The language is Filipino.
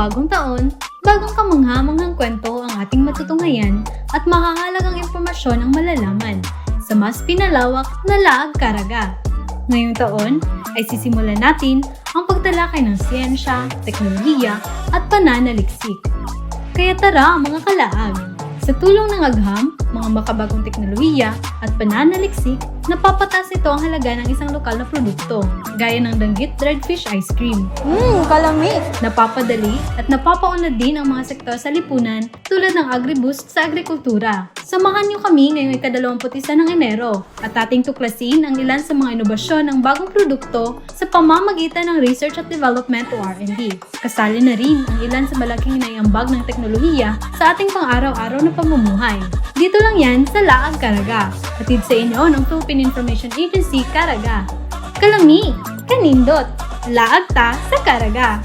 bagong taon, bagong kamangha-manghang kwento ang ating matutunghayan at makakahalagang impormasyon ang malalaman sa mas pinalawak na Laag Caraga. Ngayong taon ay sisimulan natin ang pagtalakay ng siyensya, teknolohiya at pananaliksik. Kaya tara mga kalaag! Sa tulong ng agham, mga makabagong teknolohiya at pananaliksik, napapataas nito ang halaga ng isang lokal na produkto, gaya ng danggit dried fish ice cream. Kalamig! Napapadali at napapaunlad din ang mga sektor sa lipunan tulad ng agriboost sa agrikultura. Samahan niyo kami ngayong ika-21 ng Enero at ating tuklasin ang ilan sa mga inobasyon ng bagong produkto sa pamamagitan ng Research at Development o R&D. Kasali na rin ang ilan sa malaking naiambag ng teknolohiya sa ating pang-araw-araw na pamumuhay. Dito lang yan sa Laag Caraga, hatid sa inyo ng Philippine Information Agency Caraga. Kalami, kanindot, laag ta sa Caraga!